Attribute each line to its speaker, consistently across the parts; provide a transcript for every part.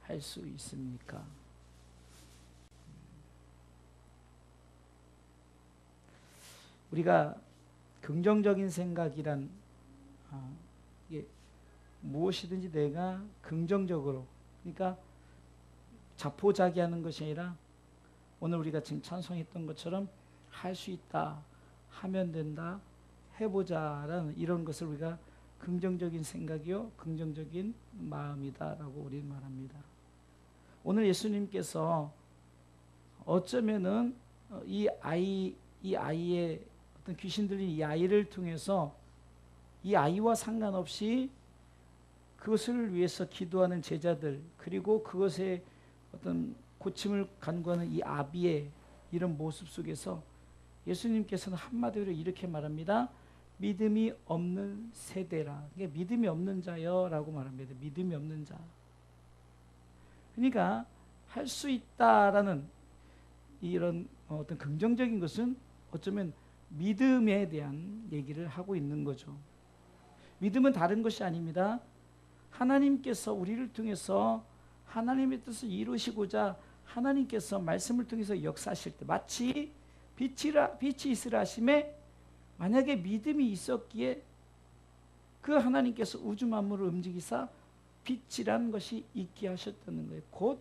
Speaker 1: 할 수 있습니까? 우리가 긍정적인 생각이란 이게 무엇이든지 내가 긍정적으로, 그러니까 자포자기하는 것이 아니라 오늘 우리가 지금 찬송했던 것처럼 할 수 있다, 하면 된다, 해보자라는 이런 것을 우리가 긍정적인 생각이요 긍정적인 마음이다라고 우리는 말합니다. 오늘 예수님께서 어쩌면은 이 아이의 어떤 귀신 들린 이 아이를 통해서 이 아이와 상관없이 그것을 위해서 기도하는 제자들, 그리고 그것에 어떤 고침을 간구하는 이 아비의 이런 모습 속에서 예수님께서는 한마디로 이렇게 말합니다. 믿음이 없는 세대라. 믿음이 없는 자여 라고 말합니다. 믿음이 없는 자. 그러니까 할 수 있다라는 이런 어떤 긍정적인 것은 어쩌면 믿음에 대한 얘기를 하고 있는 거죠. 믿음은 다른 것이 아닙니다. 하나님께서 우리를 통해서 하나님의 뜻을 이루시고자 하나님께서 말씀을 통해서 역사하실 때 마치 빛이 있으라 하심에 만약에 믿음이 있었기에 그 하나님께서 우주 만물을 움직이사 빛이란 것이 있게 하셨다는 거예요. 곧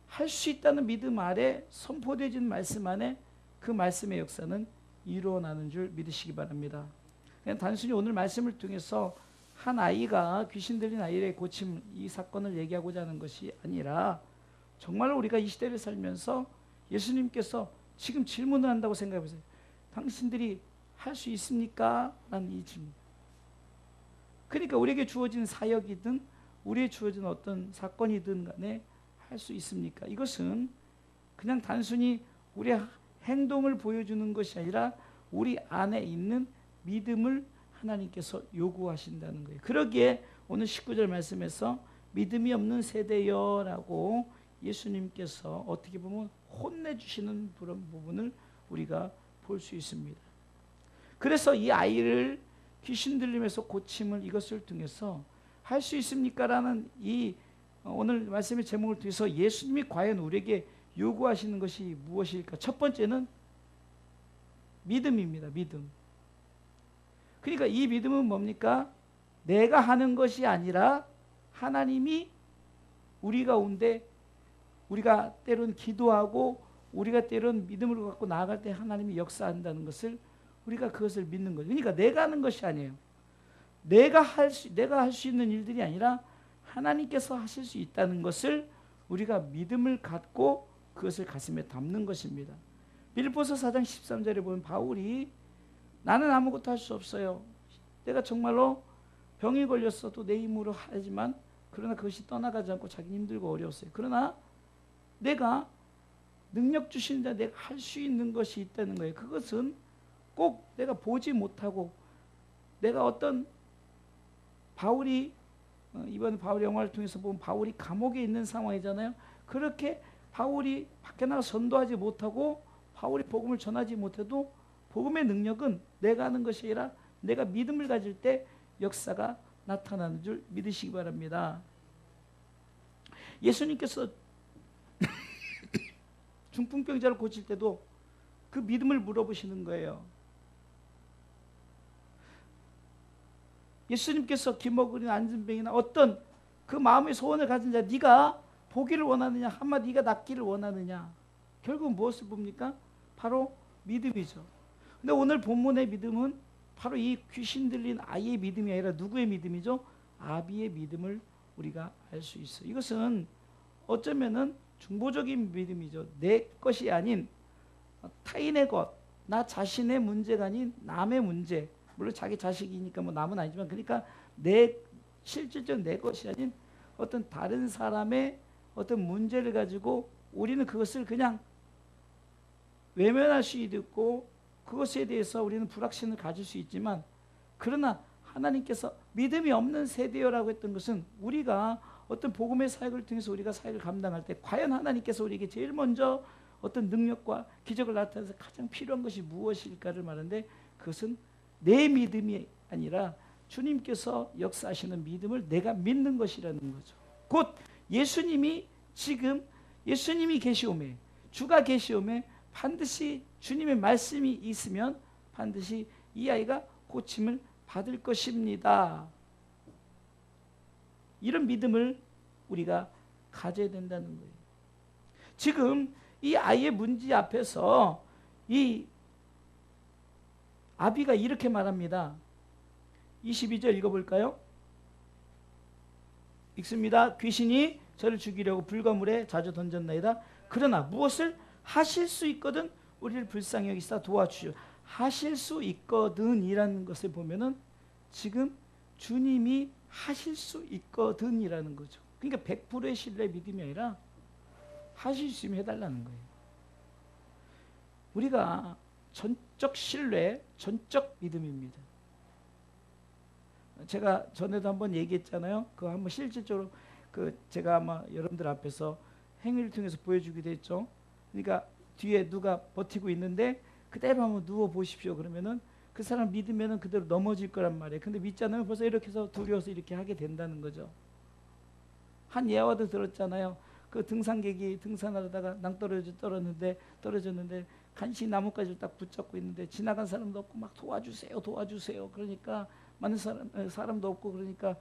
Speaker 1: 할 수 있다는 믿음 아래 선포되어진 말씀 안에 그 말씀의 역사는 이루어나는 줄 믿으시기 바랍니다. 그냥 단순히 오늘 말씀을 통해서 한 아이가 귀신 들린 아이의 고침 이 사건을 얘기하고자 하는 것이 아니라 정말 우리가 이 시대를 살면서 예수님께서 지금 질문을 한다고 생각해 보세요. 당신들이 할 수 있습니까? 라는 이 질문. 그러니까 우리에게 주어진 사역이든 우리에게 주어진 어떤 사건이든 간에 할 수 있습니까? 이것은 그냥 단순히 우리의 행동을 보여주는 것이 아니라 우리 안에 있는 믿음을 하나님께서 요구하신다는 거예요. 그러기에 오늘 19절 말씀에서 믿음이 없는 세대여 라고 예수님께서 어떻게 보면 혼내주시는 그런 부분을 우리가 볼 수 있습니다. 그래서 이 아이를 귀신 들림에서 고침을 이것을 통해서 할 수 있습니까? 라는 이 오늘 말씀의 제목을 통해서 예수님이 과연 우리에게 요구하시는 것이 무엇일까? 첫 번째는 믿음입니다. 믿음. 그러니까 이 믿음은 뭡니까? 내가 하는 것이 아니라 하나님이 우리 가운데 우리가 때론 기도하고 우리가 때론 믿음을 갖고 나아갈 때 하나님이 역사한다는 것을 우리가 그것을 믿는 거죠. 그러니까 내가 하는 것이 아니에요. 내가 할 수 있는 일들이 아니라 하나님께서 하실 수 있다는 것을 우리가 믿음을 갖고 그것을 가슴에 담는 것입니다. 빌립보서 4장 13절에 보면 바울이 나는 아무것도 할 수 없어요. 내가 정말로 병이 걸렸어도 내 힘으로 하지만 그러나 그것이 떠나가지 않고 자기 힘들고 어려웠어요. 그러나 내가 능력 주신 자 내가 할 수 있는 것이 있다는 거예요. 그것은 꼭 내가 보지 못하고 내가 어떤 바울이 이번 바울 영화를 통해서 보면 바울이 감옥에 있는 상황이잖아요. 그렇게 바울이 밖에 나가 선도하지 못하고 바울이 복음을 전하지 못해도 복음의 능력은 내가 하는 것이 아니라 내가 믿음을 가질 때 역사가 나타나는 줄 믿으시기 바랍니다. 예수님께서 중풍병자를 고칠 때도 그 믿음을 물어보시는 거예요. 예수님께서 기먹으리나 안진병이나 어떤 그 마음의 소원을 가진 자 네가 보기를 원하느냐 한마디 네가 낫기를 원하느냐 결국 무엇을 봅니까? 바로 믿음이죠. 근데 오늘 본문의 믿음은 바로 이 귀신 들린 아이의 믿음이 아니라 누구의 믿음이죠? 아비의 믿음을 우리가 알 수 있어요. 이것은 어쩌면은 중보적인 믿음이죠. 내 것이 아닌 타인의 것, 나 자신의 문제가 아닌 남의 문제. 물론 자기 자식이니까 뭐 남은 아니지만 그러니까 내 실질적 내 것이 아닌 어떤 다른 사람의 어떤 문제를 가지고 우리는 그것을 그냥 외면할 수 있고 그것에 대해서 우리는 불확신을 가질 수 있지만 그러나 하나님께서 믿음이 없는 세대여라고 했던 것은 우리가 어떤 복음의 사역을 통해서 우리가 사역을 감당할 때 과연 하나님께서 우리에게 제일 먼저 어떤 능력과 기적을 나타내서 가장 필요한 것이 무엇일까를 말하는데 그것은 내 믿음이 아니라 주님께서 역사하시는 믿음을 내가 믿는 것이라는 거죠. 곧 예수님이 지금 예수님이 계시오매, 주가 계시오매 반드시 주님의 말씀이 있으면 반드시 이 아이가 고침을 받을 것입니다. 이런 믿음을 우리가 가져야 된다는 거예요. 지금 이 아이의 문제 앞에서 이 아비가 이렇게 말합니다. 22절 읽어볼까요? 읽습니다. 귀신이 저를 죽이려고 불과 물에 자주 던졌나이다. 그러나 무엇을 하실 수 있거든 우리를 불쌍히 여기사 도와주시오. 하실 수 있거든 이라는 것을 보면은 지금 주님이 하실 수 있거든 이라는 거죠. 그러니까 100%의 신뢰 믿음이 아니라 하실 수 있으면 해달라는 거예요. 우리가 전적 신뢰, 전적 믿음입니다. 제가 전에도 한번 얘기했잖아요. 그거 한번 실질적으로 제가 아마 여러분들 앞에서 행위를 통해서 보여주기도 했죠. 그러니까 뒤에 누가 버티고 있는데 그대로 한번 누워 보십시오. 그러면은 그 사람 믿으면은 그대로 넘어질 거란 말이에요. 근데 믿지 않으면 벌써 이렇게 해서 두려워서 이렇게 하게 된다는 거죠. 한 예화도 들었잖아요. 그 등산객이 등산하다가 낭떠러지 떨어졌는데 간신히 나뭇가지를 딱 붙잡고 있는데 지나간 사람도 없고 막 도와주세요. 그러니까 많은 사람도 없고 그러니까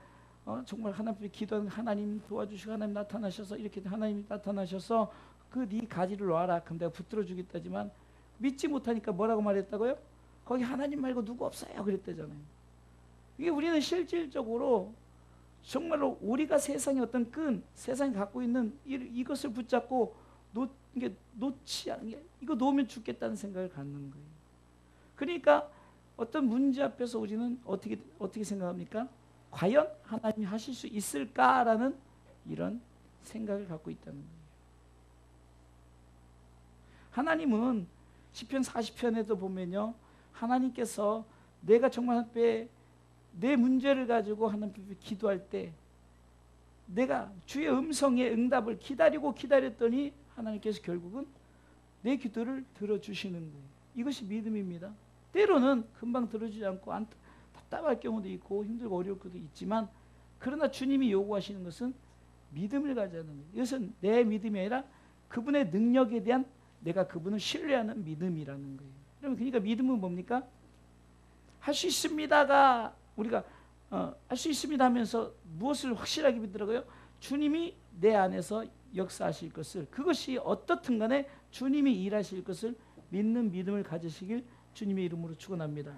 Speaker 1: 정말 하나님께 기도하는 하나님 도와주시고 하나님 나타나셔서 이렇게 하나님이 나타나셔서 그 네 가지를 놔라. 그럼 내가 붙들어 주겠다지만 믿지 못하니까 뭐라고 말했다고요? 거기 하나님 말고 누구 없어요. 그랬다잖아요. 이게 우리는 실질적으로 정말로 우리가 세상의 어떤 세상이 갖고 있는 이것을 붙잡고 놓지 않는 게 이거 놓으면 죽겠다는 생각을 갖는 거예요. 그러니까 어떤 문제 앞에서 우리는 어떻게 생각합니까? 과연 하나님이 하실 수 있을까라는 이런 생각을 갖고 있다는 거예요. 하나님은 시편 40편에도 보면요, 하나님께서 내가 정말 내 문제를 가지고 하나님 앞에 기도할 때 내가 주의 음성의 응답을 기다렸더니 하나님께서 결국은 내 기도를 들어주시는 거예요. 이것이 믿음입니다. 때로는 금방 들어주지 않고 답답할 경우도 있고 힘들고 어려울 것도 있지만 그러나 주님이 요구하시는 것은 믿음을 가지는 거예요. 이것은 내 믿음이 아니라 그분의 능력에 대한 내가 그분을 신뢰하는 믿음이라는 거예요. 그러니까 믿음은 뭡니까? 할 수 있습니다가 우리가 할 수 있습니다 하면서 무엇을 확실하게 믿더라고요? 주님이 내 안에서 역사하실 것을, 그것이 어떻든 간에 주님이 일하실 것을 믿는 믿음을 가지시길 주님의 이름으로 축원합니다.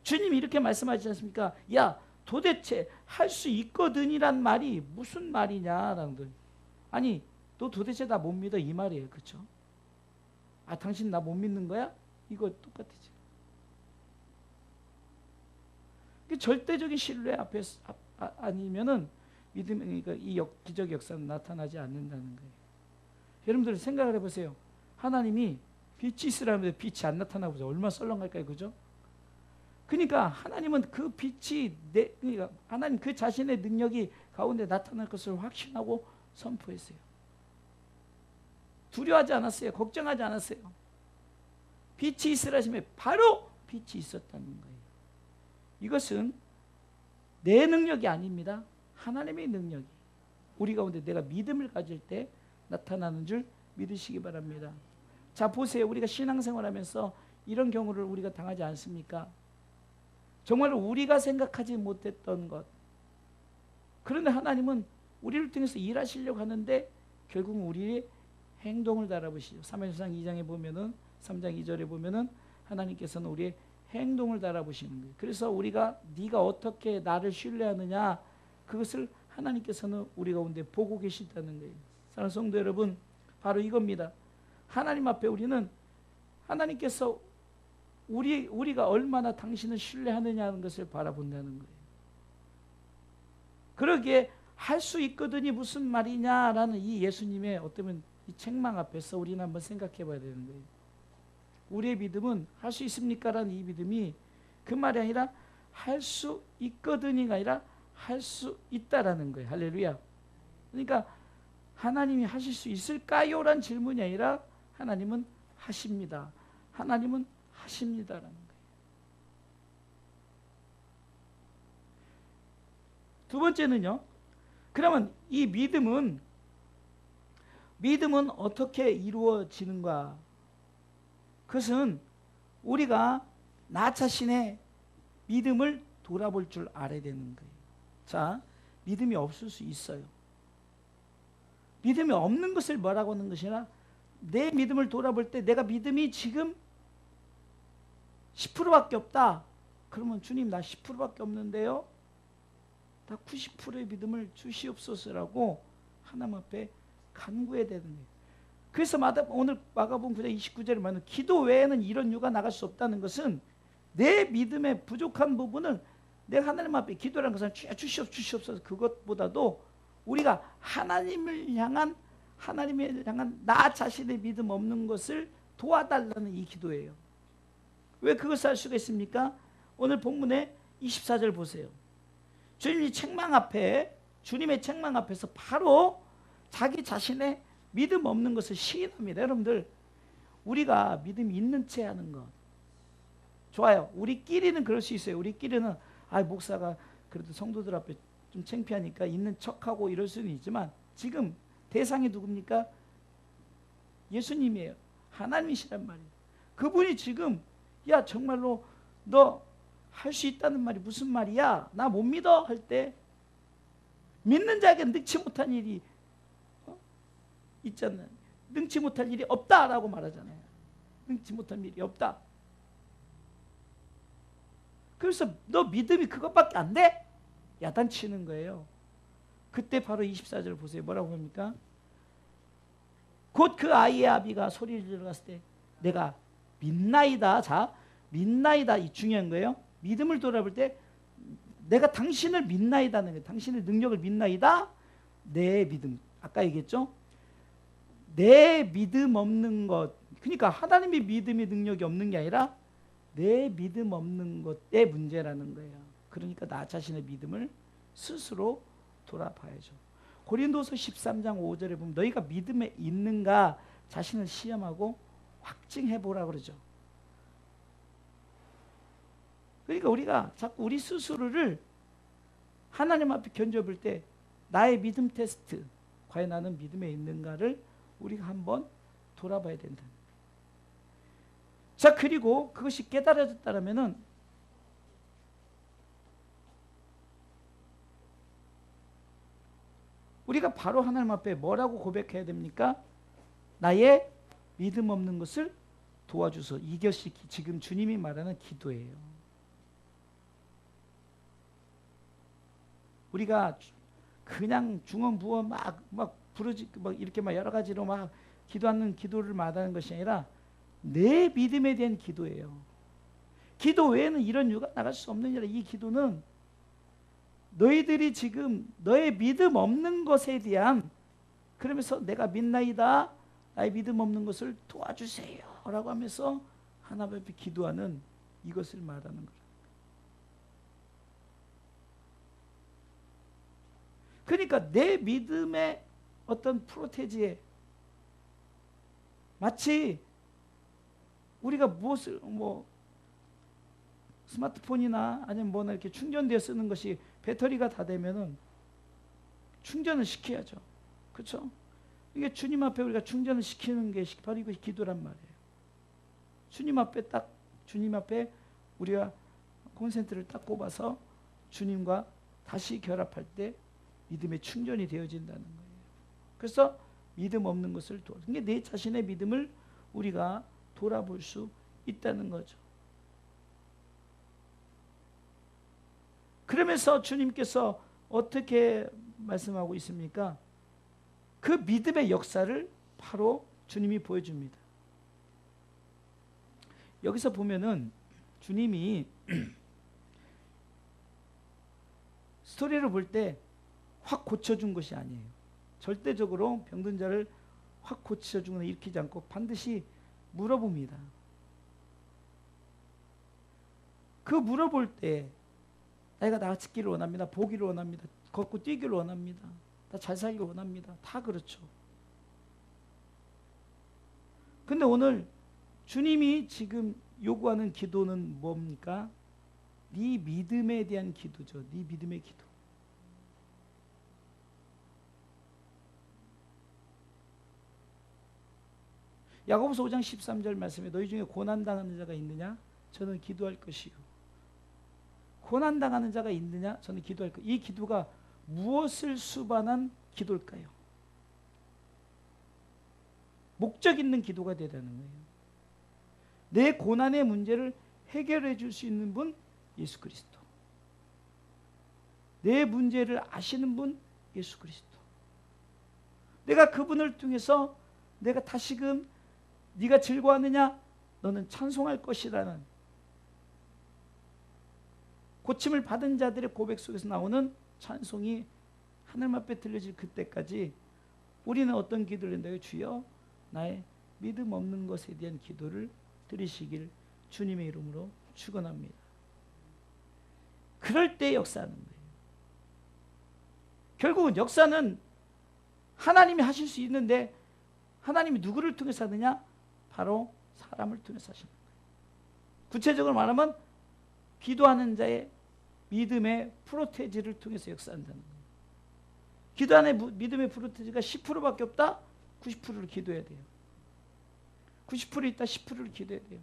Speaker 1: 주님이 이렇게 말씀하시지 않습니까? 야, 도대체 할 수 있거든이란 말이 무슨 말이냐라는 거예요. 아니, 너 도대체 나 못 믿어 이 말이에요. 그렇죠? 아, 당신 나 못 믿는 거야? 이거 똑같지. 절대적인 신뢰 앞에 아니면은 믿음, 그러니까 이 기적 역사는 나타나지 않는다는 거예요. 여러분들 생각을 해보세요. 하나님이 빛이 있으라면 빛이 안 나타나고 얼마나 썰렁할까요, 그죠? 그러니까 하나님은 그 빛이 그러니까 하나님 그 자신의 능력이 가운데 나타날 것을 확신하고 선포했어요. 두려워하지 않았어요. 걱정하지 않았어요. 빛이 있으라 하시면 바로 빛이 있었다는 거예요. 이것은 내 능력이 아닙니다. 하나님의 능력이 우리 가운데 내가 믿음을 가질 때 나타나는 줄 믿으시기 바랍니다. 자, 보세요. 우리가 신앙생활하면서 이런 경우를 우리가 당하지 않습니까? 정말 우리가 생각하지 못했던 것, 그런데 하나님은 우리를 통해서 일하시려고 하는데 결국은 우리의 행동을 달아보시죠. 사무엘상 2장에 보면은 3장 2절에 보면은 하나님께서는 우리의 행동을 달아보시는 거예요. 그래서 우리가 네가 어떻게 나를 신뢰하느냐, 그것을 하나님께서는 우리 가운데 보고 계시다는 거예요. 사랑하는 성도 여러분, 바로 이겁니다. 하나님 앞에 우리는 하나님께서 우리가 얼마나 당신을 신뢰하느냐는 것을 바라본다는 거예요. 그러기에 할 수 있거든이 무슨 말이냐라는 이 예수님의 어쩌면 이 책망 앞에서 우리는 한번 생각해 봐야 되는 거예요. 우리의 믿음은 할 수 있습니까? 라는 이 믿음이 그 말이 아니라 할 수 있거든이가 아니라 할 수 있다라는 거예요. 할렐루야. 그러니까 하나님이 하실 수 있을까요? 라는 질문이 아니라 하나님은 하십니다. 하나님은 하십니다라는 거예요. 두 번째는요, 그러면 이 믿음은 어떻게 이루어지는가? 그것은 우리가 나 자신의 믿음을 돌아볼 줄 알아야 되는 거예요. 자, 믿음이 없을 수 있어요. 믿음이 없는 것을 뭐라고 하는 것이나, 내 믿음을 돌아볼 때 내가 믿음이 지금 10%밖에 없다. 그러면 주님, 나 10%밖에 없는데요, 나 90%의 믿음을 주시옵소서라고 하나님 앞에 간구해야 되는 거예요. 그래서 오늘 마가복음 9장 29절에 말하는 기도 외에는 이런 유가 나갈 수 없다는 것은, 내 믿음의 부족한 부분을 내가 하나님 앞에 기도라는 것은 주시옵소서, 그것보다도 우리가 하나님을 향한 나 자신의 믿음 없는 것을 도와달라는 이 기도예요. 왜 그것을 할 수가 있습니까? 오늘 본문의 24절 보세요. 주님의 책망 앞에서 바로 자기 자신의 믿음 없는 것을 시인합니다. 여러분들, 우리가 믿음이 있는 채 하는 것 좋아요. 우리끼리는 그럴 수 있어요. 우리끼리는 목사가 그래도 성도들 앞에 좀 창피하니까 있는 척하고 이럴 수는 있지만, 지금 대상이 누굽니까? 예수님이에요. 하나님이시란 말이에요. 그분이 지금 야 정말로 너 할 수 있다는 말이 무슨 말이야? 나 못 믿어 할 때, 믿는 자에게 능치 못한 일이 있잖아요. 능치 못할 일이 없다라고 말하잖아요. 능치 못한 일이 없다. 그래서 너 믿음이 그것밖에 안 돼? 야단치는 거예요. 그때 바로 24절 보세요. 뭐라고 합니까? 곧 그 아이의 아비가 소리를 질러갔을 때 내가 믿나이다. 자, 믿나이다, 이 중요한 거예요. 믿음을 돌아볼 때 내가 당신을 믿나이다는 거예요. 당신의 능력을 믿나이다. 내 믿음, 아까 얘기했죠? 내 믿음 없는 것, 그러니까 하나님의 믿음의 능력이 없는 게 아니라 내 믿음 없는 것의 문제라는 거예요. 그러니까 나 자신의 믿음을 스스로 돌아봐야죠. 고린도서 13장 5절에 보면 너희가 믿음에 있는가 자신을 시험하고 확증해 보라 그러죠. 그러니까 우리가 자꾸 우리 스스로를 하나님 앞에 견뎌볼 때 나의 믿음 테스트, 과연 나는 믿음에 있는가를 우리가 한번 돌아봐야 된다. 자, 그리고 그것이 깨달아졌다면은 우리가 바로 하나님 앞에 뭐라고 고백해야 됩니까? 나의 믿음 없는 것을 도와주소. 이것이 지금 주님이 말하는 기도예요. 우리가 그냥 중언부언 막 부르지 막 이렇게 막 여러 가지로 막 기도하는 기도를 말하는 것이 아니라 내 믿음에 대한 기도예요. 기도 외에는 이런 유가 나갈 수 없느니라. 이 기도는 너희들이 지금 너의 믿음 없는 것에 대한, 그러면서 내가 믿나이다, 나의 믿음 없는 것을 도와주세요 라고 하면서 하나님 앞에 기도하는 이것을 말하는 거예요. 그러니까 내 믿음의 어떤 프로테지에 마치 우리가 무엇을 스마트폰이나 아니면 뭐나 이렇게 충전되어 쓰는 것이 배터리가 다 되면은 충전을 시켜야죠. 그렇죠? 이게 주님 앞에 우리가 충전을 시키는 게 바로 이것이 기도란 말이에요. 주님 앞에 우리가 콘센트를 딱 꼽아서 주님과 다시 결합할 때 믿음의 충전이 되어진다는 거예요. 그래서 믿음 없는 것을 그러니까 내 자신의 믿음을 우리가 돌아볼 수 있다는 거죠. 그러면서 주님께서 어떻게 말씀하고 있습니까? 그 믿음의 역사를 바로 주님이 보여줍니다. 여기서 보면은 주님이 스토리를 볼 때 확 고쳐준 것이 아니에요. 절대적으로 병든 자를 확 고쳐주거나 일으키지 않고 반드시 물어봅니다. 그 물어볼 때 내가 나아지기를 원합니다. 보기를 원합니다. 걷고 뛰기를 원합니다. 나 잘 살기를 원합니다. 다 그렇죠. 근데 오늘 주님이 지금 요구하는 기도는 뭡니까? 네 믿음에 대한 기도죠. 네 믿음의 기도. 야고보서 5장 13절 말씀에 너희 중에 고난당하는 자가 있느냐? 저는 기도할 것이요. 고난당하는 자가 있느냐? 저는 기도할 것. 이 기도가 무엇을 수반한 기도일까요? 목적 있는 기도가 되라는 거예요. 내 고난의 문제를 해결해 줄 수 있는 분 예수 그리스도. 내 문제를 아시는 분 예수 그리스도. 내가 그분을 통해서 내가 다시금 네가 즐거워하느냐? 너는 찬송할 것이라는 고침을 받은 자들의 고백 속에서 나오는 찬송이 하늘 앞에 들려질 그때까지 우리는 어떤 기도를 한다고요? 주여 나의 믿음 없는 것에 대한 기도를 들으시길 주님의 이름으로 축원합니다. 그럴 때 역사하는 거예요. 결국은 역사는 하나님이 하실 수 있는데 하나님이 누구를 통해서 하느냐? 바로 사람을 통해서 하시는 거예요. 구체적으로 말하면 기도하는 자의 믿음의 프로테지를 통해서 역사한다는 거예요. 기도하는 믿음의 프로테지가 10%밖에 없다? 90%를 기도해야 돼요. 90% 있다 10%를 기도해야 돼요.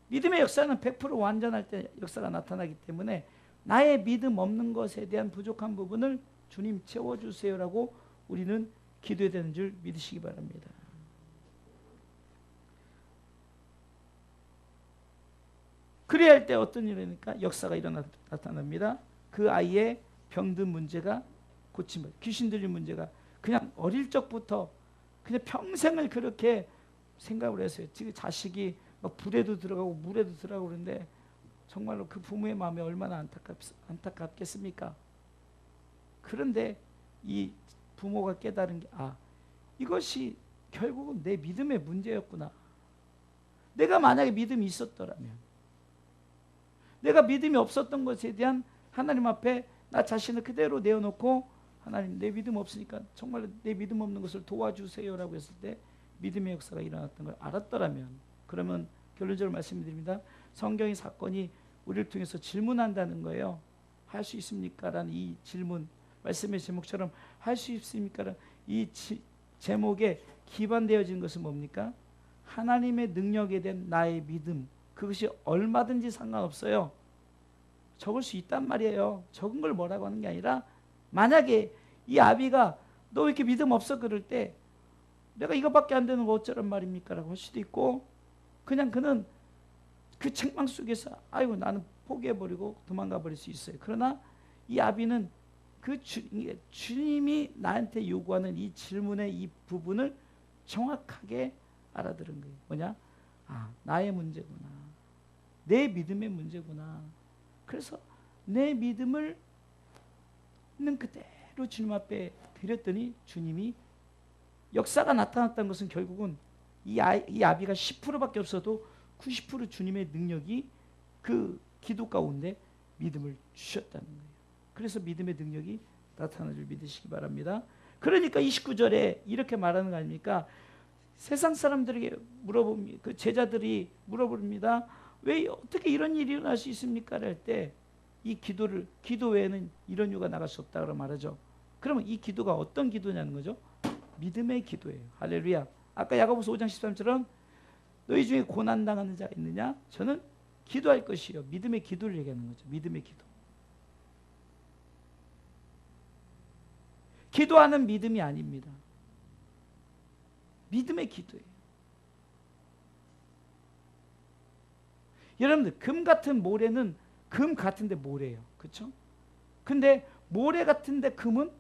Speaker 1: 믿음의 역사는 100% 완전할 때 역사가 나타나기 때문에 나의 믿음 없는 것에 대한 부족한 부분을 주님 채워주세요라고 우리는 기도해야 되는 줄 믿으시기 바랍니다. 그래야 할 때 어떤 일이니까 역사가 나타납니다. 그 아이의 병든 문제가 고침, 귀신 들린 문제가 그냥 어릴 적부터 그냥 평생을 그렇게 생각을 했어요. 지금 자식이 막 불에도 들어가고 물에도 들어가고 그러는데 정말로 그 부모의 마음이 얼마나 안타깝겠습니까? 그런데 이 부모가 깨달은 게 이것이 결국은 내 믿음의 문제였구나. 내가 만약에 믿음이 있었더라면, 내가 믿음이 없었던 것에 대한 하나님 앞에 나 자신을 그대로 내어놓고 하나님 내 믿음 없으니까 정말 내 믿음 없는 것을 도와주세요라고 했을 때 믿음의 역사가 일어났던 걸 알았더라면, 그러면 결론적으로 말씀드립니다. 성경의 사건이 우리를 통해서 질문한다는 거예요. 할 수 있습니까? 라는 이 질문, 말씀의 제목처럼 할 수 있습니까? 라는 이 제목에 기반되어진 것은 뭡니까? 하나님의 능력에 대한 나의 믿음, 그것이 얼마든지 상관없어요. 적을 수 있단 말이에요. 적은 걸 뭐라고 하는 게 아니라 만약에 이 아비가 너 왜 이렇게 믿음 없어? 그럴 때 내가 이거밖에 안 되는 거 어쩌란 말입니까? 라고 할 수도 있고, 그냥 그는 그 책망 속에서 아이고 나는 포기해버리고 도망가 버릴 수 있어요. 그러나 이 아비는 그 주님이 나한테 요구하는 이 질문의 이 부분을 정확하게 알아들은 거예요. 뭐냐? 나의 문제구나. 내 믿음의 문제구나. 그래서 내 믿음을 있는 그대로 주님 앞에 드렸더니 주님이 역사가 나타났다는 것은 결국은 이 아비가 10%밖에 없어도 90% 주님의 능력이 그 기도 가운데 믿음을 주셨다는 거예요. 그래서 믿음의 능력이 나타나는 줄 믿으시기 바랍니다. 그러니까 29절에 이렇게 말하는 거 아닙니까? 세상 사람들에게 물어봅니다. 그 제자들이 물어봅니다. 왜 어떻게 이런 일이 일어날 수 있습니까? 할 때 이 기도 외에는 이런 이유가 나갈 수 없다고 말하죠. 그러면 이 기도가 어떤 기도냐는 거죠? 믿음의 기도예요. 할렐루야. 아까 야고보서 5장 13처럼 너희 중에 고난당하는 자가 있느냐? 저는 기도할 것이요. 믿음의 기도를 얘기하는 거죠. 믿음의 기도. 기도하는 믿음이 아닙니다. 믿음의 기도예요. 여러분들 금 같은 모래는 금 같은데 모래예요. 그렇죠? 근데 모래 같은데 금은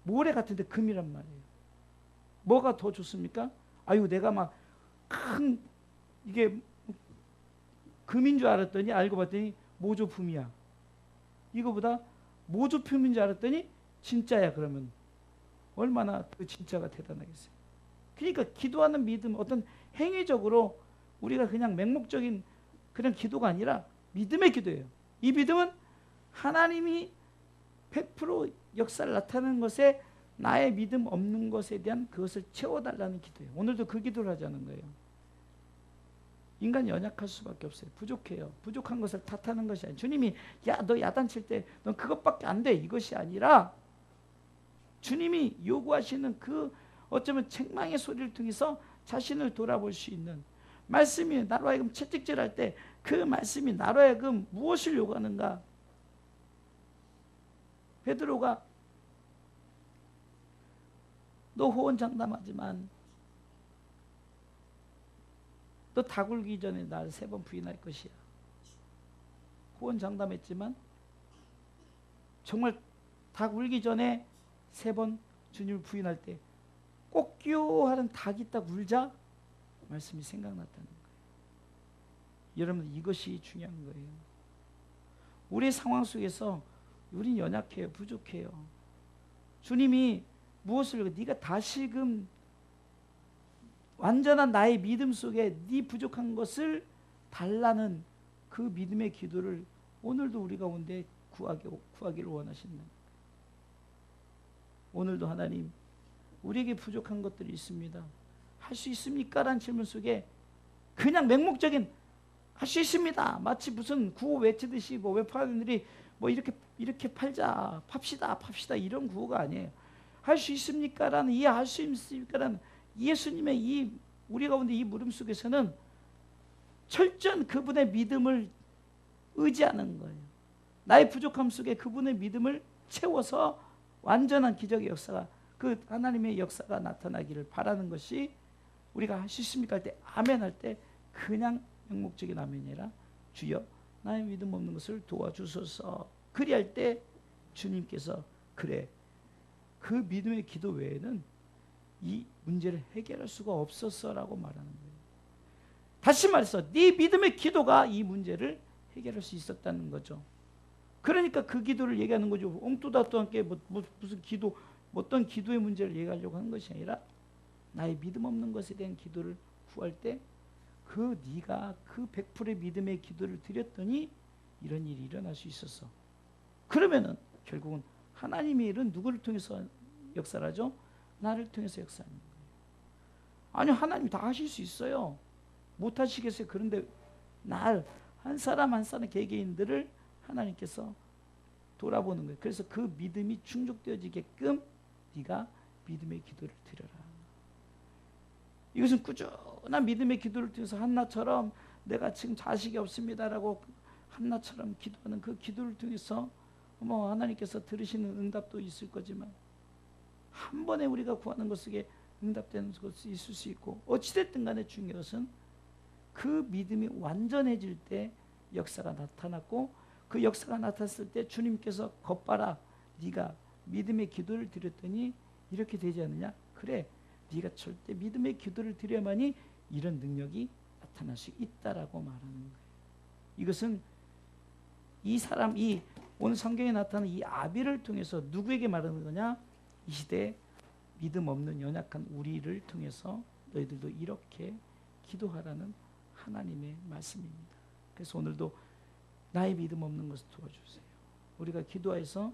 Speaker 1: 모래 같은데 금이란 말이에요. 뭐가 더 좋습니까? 내가 막 큰 이게 금인 줄 알았더니 알고 봤더니 모조품이야. 이거보다 모조품인 줄 알았더니 진짜야. 그러면 얼마나 그 진짜가 대단하겠어요. 그러니까 기도하는 믿음, 어떤 행위적으로 우리가 그냥 맹목적인 그냥 기도가 아니라 믿음의 기도예요. 이 믿음은 하나님이 100% 역사를 나타내는 것에 나의 믿음 없는 것에 대한 그것을 채워달라는 기도예요. 오늘도 그 기도를 하자는 거예요. 인간이 연약할 수밖에 없어요. 부족해요. 부족한 것을 탓하는 것이 아니에요. 주님이 너 야단칠 때 넌 그것밖에 안 돼. 이것이 아니라 주님이 요구하시는 그 어쩌면 책망의 소리를 통해서 자신을 돌아볼 수 있는, 말씀이 나로 하여금 채찍질할 때 그 말씀이 나로 하여금 무엇을 요구하는가. 베드로가 너 호언장담하지만 너 다 굴기 전에 날 3번 부인할 것이야. 호언장담했지만 정말 다 굴기 전에 3번 주님을 부인할 때 꼭끼요 하는 닭이 딱 울자 말씀이 생각났다는 거예요. 여러분, 이것이 중요한 거예요. 우리의 상황 속에서 우린 연약해요. 부족해요. 주님이 무엇을, 네가 다시금 완전한 나의 믿음 속에 네 부족한 것을 달라는 그 믿음의 기도를 오늘도 우리 가운데 구하기를 원하신다. 오늘도 하나님, 우리에게 부족한 것들이 있습니다. 할 수 있습니까? 라는 질문 속에 그냥 맹목적인 할 수 있습니다. 마치 무슨 구호 외치듯이 뭐 웹파들이 뭐 이렇게 팝시다 이런 구호가 아니에요. 할 수 있습니까? 라는 이 할 수 있습니까? 라는 예수님의 이 우리 가운데 이 물음 속에서는 철저한 그분의 믿음을 의지하는 거예요. 나의 부족함 속에 그분의 믿음을 채워서 완전한 기적의 역사가, 그 하나님의 역사가 나타나기를 바라는 것이, 우리가 할 수 있습니까? 할 때 아멘 할 때 그냥 명목적인 아멘이 아니라 주여 나의 믿음 없는 것을 도와주소서. 그리할 때 주님께서 그래, 그 믿음의 기도 외에는 이 문제를 해결할 수가 없었어라고 말하는 거예요. 다시 말해서 네 믿음의 기도가 이 문제를 해결할 수 있었다는 거죠. 그러니까 그 기도를 얘기하는 거죠. 엉뚱다또 함께 무슨 기도, 어떤 기도의 문제를 얘기하려고 하는 것이 아니라 나의 믿음 없는 것에 대한 기도를 구할 때 네가 그 100%의 믿음의 기도를 드렸더니 이런 일이 일어날 수 있었어. 그러면은 결국은 하나님의 일은 누구를 통해서 역사를 하죠? 나를 통해서 역사하는 거예요. 아니, 하나님 다 하실 수 있어요. 못 하시겠어요? 그런데 날 한 사람 한 사람 개개인들을 하나님께서 돌아보는 거예요. 그래서 그 믿음이 충족되어지게끔 네가 믿음의 기도를 드려라. 이것은 꾸준한 믿음의 기도를 통해서 한나처럼 내가 지금 자식이 없습니다라고 한나처럼 기도하는 그 기도를 통해서 하나님께서 들으시는 응답도 있을 거지만, 한 번에 우리가 구하는 것 속에 응답되는 것이 있을 수 있고, 어찌됐든 간에 중요한 것은 그 믿음이 완전해질 때 역사가 나타났고, 그 역사가 나타났을 때 주님께서 겉봐라, 네가 믿음의 기도를 드렸더니 이렇게 되지 않느냐? 그래, 네가 절대 믿음의 기도를 드려야만이 이런 능력이 나타날 수 있다라고 말하는 거예요. 이것은 이 오늘 성경에 나타나는 이 아비를 통해서 누구에게 말하는 거냐? 이 시대에 믿음 없는 연약한 우리를 통해서 너희들도 이렇게 기도하라는 하나님의 말씀입니다. 그래서 오늘도 나의 믿음 없는 것을 도와주세요. 우리가 기도해서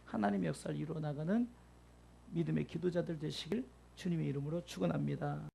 Speaker 1: 하나님의 역사를 이루어 나가는 믿음의 기도자들 되시길 주님의 이름으로 축원합니다.